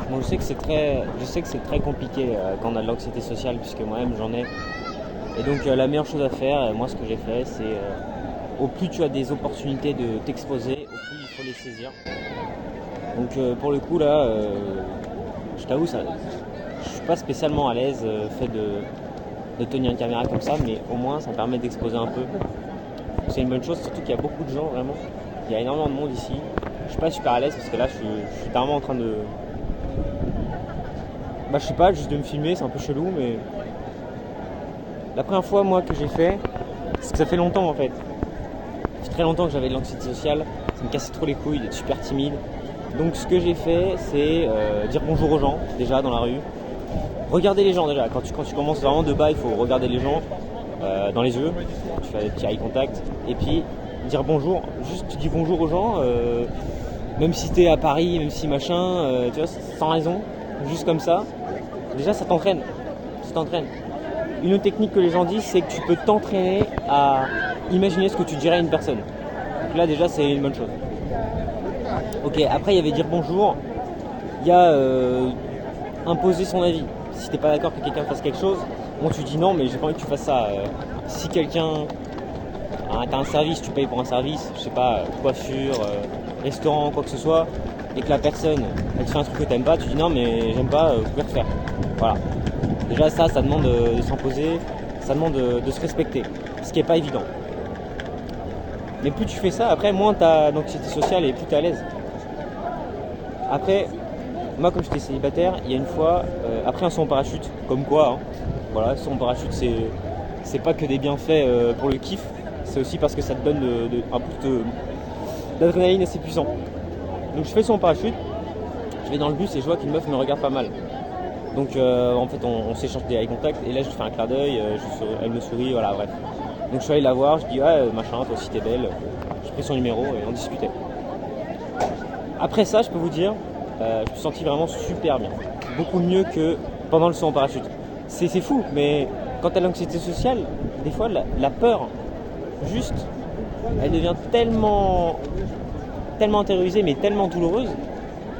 Bon, je sais que c'est très compliqué quand on a de l'anxiété sociale, puisque moi-même j'en ai. Et donc la meilleure chose à faire, moi ce que j'ai fait, c'est au plus tu as des opportunités de t'exposer, au plus il faut les saisir. Donc pour le coup là, je t'avoue, je suis pas spécialement à l'aise fait de tenir une caméra comme ça, mais au moins ça me permet d'exposer un peu. C'est une bonne chose, surtout qu'il y a beaucoup de gens vraiment. Il y a énormément de monde ici. Je suis pas super à l'aise parce que là je suis vraiment en train de. Bah je sais pas, juste de me filmer, c'est un peu chelou, mais la première fois moi que j'ai fait, c'est que ça fait longtemps en fait. Ça fait très longtemps que j'avais de l'anxiété sociale, ça me cassait trop les couilles d'être super timide. Donc ce que j'ai fait, c'est dire bonjour aux gens déjà dans la rue. Regarder les gens déjà, quand tu commences vraiment de bas, il faut regarder les gens dans les yeux, tu fais des petits eye contact, et puis dire bonjour, juste tu dis bonjour aux gens, même si t'es à Paris, même si machin, tu vois, sans raison, juste comme ça, déjà ça t'entraîne. Une autre technique que les gens disent, c'est que tu peux t'entraîner à imaginer ce que tu dirais à une personne. Donc là déjà c'est une bonne chose. Ok, après il y avait dire bonjour, il y a imposer son avis. Si t'es pas d'accord que quelqu'un fasse quelque chose, bon tu dis non mais j'ai pas envie que tu fasses ça. Si quelqu'un t'as un service, tu payes pour un service, je sais pas, coiffure, restaurant, quoi que ce soit, et que la personne elle te fait un truc que t'aimes pas, tu dis non mais j'aime pas, vous pouvez refaire. Voilà. Déjà ça demande de s'imposer, ça demande de se respecter, ce qui est pas évident. Mais plus tu fais ça, après moins t'as d'anxiété sociale et plus t'es à l'aise. Après, moi comme j'étais célibataire, il y a une fois, après un saut en parachute, comme quoi, hein, voilà, saut en parachute c'est pas que des bienfaits pour le kiff, c'est aussi parce que ça te donne un boost d'adrénaline assez puissant. Donc je fais le saut en parachute, je vais dans le bus et je vois qu'une meuf me regarde pas mal. Donc en fait on s'échange des eye contact et là je fais un clin d'œil, elle me sourit, voilà bref. Donc je suis allé la voir, je dis ouais machin, toi aussi t'es belle, j'ai pris son numéro et on discutait. Après ça je peux vous dire, je me suis senti vraiment super bien, beaucoup mieux que pendant le saut en parachute. C'est fou, mais quand t'as l'anxiété sociale, des fois la peur, juste, elle devient tellement intériorisée mais tellement douloureuse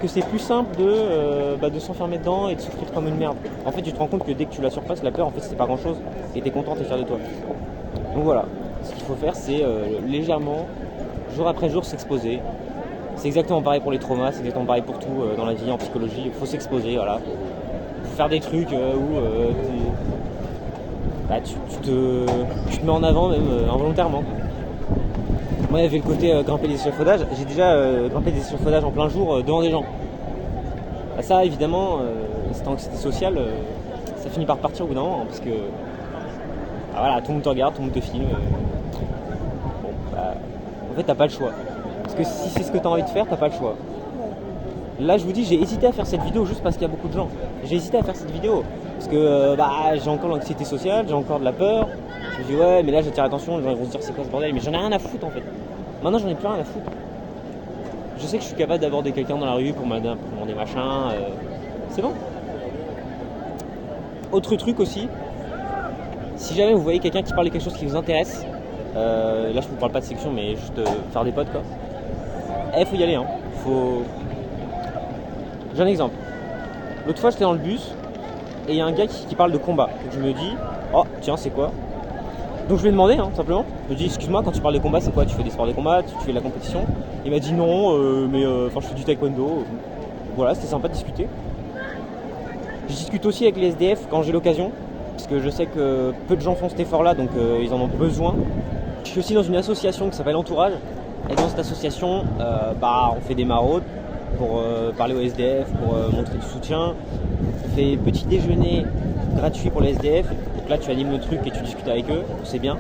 que c'est plus simple de s'enfermer dedans et de souffrir comme une merde. En fait tu te rends compte que dès que tu la surpasses, la peur en fait c'est pas grand chose et t'es content, t'es fier de toi. Donc voilà, ce qu'il faut faire c'est légèrement, jour après jour s'exposer. C'est exactement pareil pour les traumas, c'est exactement pareil pour tout dans la vie, en psychologie, il faut s'exposer, voilà. Faut faire des trucs où tu te mets en avant même involontairement. Moi il y avait le côté grimper des échafaudages, j'ai déjà grimpé des échafaudages en plein jour devant des gens. Bah, ça évidemment, cette anxiété sociale, ça finit par partir au bout d'un moment, hein, parce que voilà, tout le monde te regarde, tout le monde te filme. En fait t'as pas le choix. Parce que si c'est ce que tu as envie de faire, t'as pas le choix. Là je vous dis, j'ai hésité à faire cette vidéo juste parce qu'il y a beaucoup de gens. J'ai hésité à faire cette vidéo parce que j'ai encore l'anxiété sociale, j'ai encore de la peur. Je me dis ouais mais là j'attire l'attention, les gens vont se dire c'est quoi ce bordel, mais j'en ai rien à foutre en fait. Maintenant j'en ai plus rien à foutre. Je sais que je suis capable d'aborder quelqu'un dans la rue pour me demander machin. C'est bon. Autre truc aussi, si jamais vous voyez quelqu'un qui parle de quelque chose qui vous intéresse, là je vous parle pas de section mais juste faire des potes quoi. Faut y aller, hein. J'ai un exemple. L'autre fois j'étais dans le bus et il y a un gars qui parle de combat. Donc je me dis, oh tiens c'est quoi? Donc je lui ai demandé simplement. Je lui ai dit excuse-moi quand tu parles de combat c'est quoi? Tu fais des sports de combat, tu fais de la compétition? Il m'a dit non, mais je fais du taekwondo. Voilà, c'était sympa de discuter. Je discute aussi avec les SDF quand j'ai l'occasion, parce que je sais que peu de gens font cet effort là, donc ils en ont besoin. Je suis aussi dans une association qui s'appelle Entourage. Et dans cette association, on fait des maraudes pour parler aux SDF, pour montrer du soutien. On fait petit déjeuner gratuit pour les SDF. Donc là, tu animes le truc et tu discutes avec eux, c'est bien.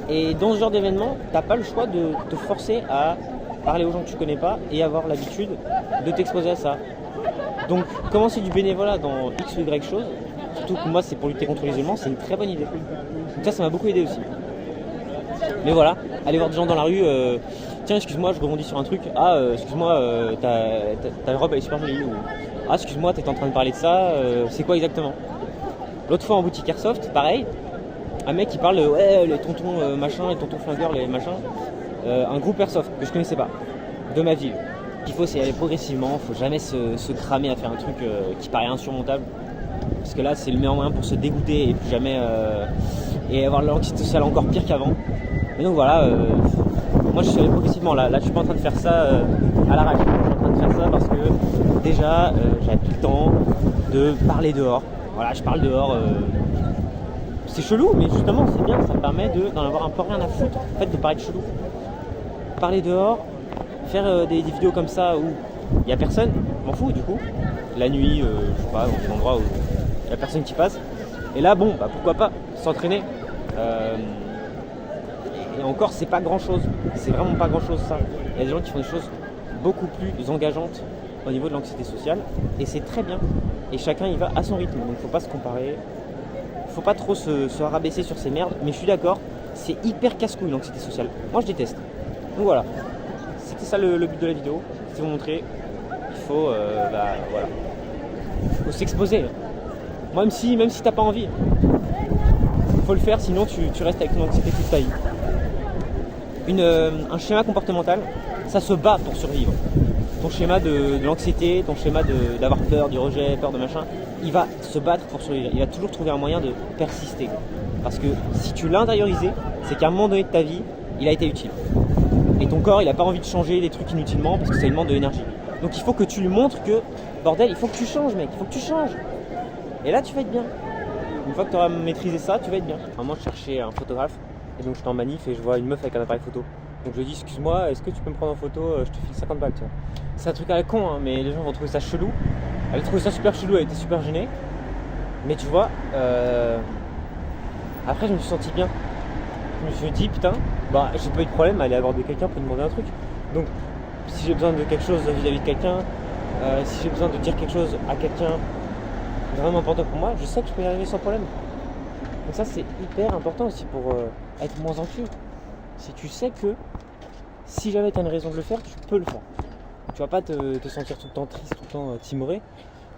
Et dans ce genre d'événement, t'as pas le choix de te forcer à parler aux gens que tu connais pas et avoir l'habitude de t'exposer à ça. Donc commencer du bénévolat dans X ou Y chose, surtout que moi c'est pour lutter contre l'isolement, c'est une très bonne idée. Donc ça m'a beaucoup aidé aussi. Mais voilà, aller voir des gens dans la rue, tiens excuse-moi je rebondis sur un truc, excuse-moi ta robe elle est super jolie, ou excuse-moi t'étais en train de parler de ça, c'est quoi exactement? L'autre fois en boutique Airsoft, pareil, un mec qui parle les tontons machin, les tontons flingueurs, les machins, un groupe Airsoft que je connaissais pas, de ma ville. qu'il faut, c'est y aller progressivement. Faut jamais se cramer à faire un truc qui paraît insurmontable. Parce que là, c'est le meilleur moyen pour se dégoûter et plus jamais et avoir l'anxiété sociale encore pire qu'avant. Et donc voilà, moi je suis allé progressivement là. Là, je suis pas en train de faire ça à l'arrache. Je suis en train de faire ça parce que déjà, j'avais plus le temps de parler dehors. Voilà, je parle dehors. C'est chelou, mais justement, c'est bien. Ça me permet d'en avoir un peu rien à foutre. En fait, de paraître chelou. Parler dehors, faire des vidéos comme ça où il n'y a personne, je m'en fous du coup. La nuit, je sais pas, dans des endroits où il n'y a personne qui passe. Et là, bon, bah pourquoi pas s'entraîner. Et encore, c'est pas grand chose. C'est vraiment pas grand chose ça. Il y a des gens qui font des choses beaucoup plus engageantes au niveau de l'anxiété sociale. Et c'est très bien. Et chacun y va à son rythme. Donc faut pas se comparer. Faut pas trop se rabaisser sur ces merdes. Mais je suis d'accord, c'est hyper casse-couille l'anxiété sociale. Moi je déteste. Donc voilà. C'était ça le but de la vidéo. C'est vous montrer. Il faut, voilà. Faut s'exposer. Même si t'as pas envie. Faut le faire, sinon tu restes avec ton anxiété toute ta vie. Un schéma comportemental, ça se bat pour survivre. Ton schéma de l'anxiété, ton schéma d'avoir peur du rejet, peur de machin, il va se battre pour survivre. Il va toujours trouver un moyen de persister. Parce que si tu l'as intériorisé, c'est qu'à un moment donné de ta vie, il a été utile. Et ton corps, il n'a pas envie de changer des trucs inutilement parce que ça lui demande de l'énergie. Donc il faut que tu lui montres que, bordel, il faut que tu changes, mec, il faut que tu changes. Et là, tu vas être bien. Une fois que tu auras maîtrisé ça, tu vas être bien. Moi, je cherchais un photographe. Et donc, j'étais en manif et je vois une meuf avec un appareil photo. Donc, je lui dis, excuse-moi, est-ce que tu peux me prendre en photo? Je te file 50 balles, tu vois. C'est un truc à la con, hein, mais les gens vont trouver ça chelou. Elle a trouvé ça super chelou, elle était super gênée. Mais tu vois, après, je me suis senti bien. Je me suis dit, putain, j'ai pas eu de problème à aller aborder quelqu'un pour lui demander un truc. Donc, si j'ai besoin de quelque chose vis-à-vis de quelqu'un, si j'ai besoin de dire quelque chose à quelqu'un vraiment important pour moi, je sais que je peux y arriver sans problème. Donc ça, c'est hyper important aussi pour être moins anxieux. Si tu sais que si jamais tu as une raison de le faire, tu peux le faire. Tu vas pas te sentir tout le temps triste, tout le temps timoré,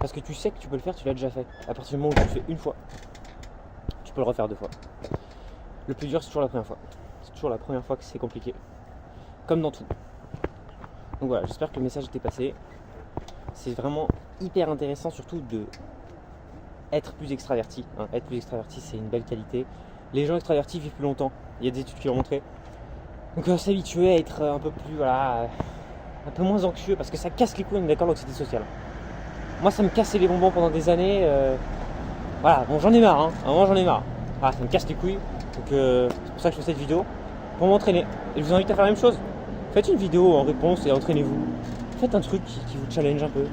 parce que tu sais que tu peux le faire, tu l'as déjà fait. À partir du moment où tu le fais une fois, tu peux le refaire 2 fois. Le plus dur, c'est toujours la première fois. C'est toujours la première fois que c'est compliqué. Comme dans tout. Donc voilà, j'espère que le message était passé. C'est vraiment hyper intéressant, surtout de être plus extraverti. Être plus extraverti, c'est une belle qualité. Les gens extravertis vivent plus longtemps. Il y a des études qui l'ont montré. Donc s'habituer à être un peu plus, un peu moins anxieux, parce que ça casse les couilles, on est d'accord, l'anxiété sociale. Moi, ça me cassait les bonbons pendant des années. J'en ai marre. À un moment, j'en ai marre. Ça me casse les couilles. Donc c'est pour ça que je fais cette vidéo, pour m'entraîner. Et je vous invite à faire la même chose. Faites une vidéo en réponse et entraînez-vous. Faites un truc qui vous challenge un peu.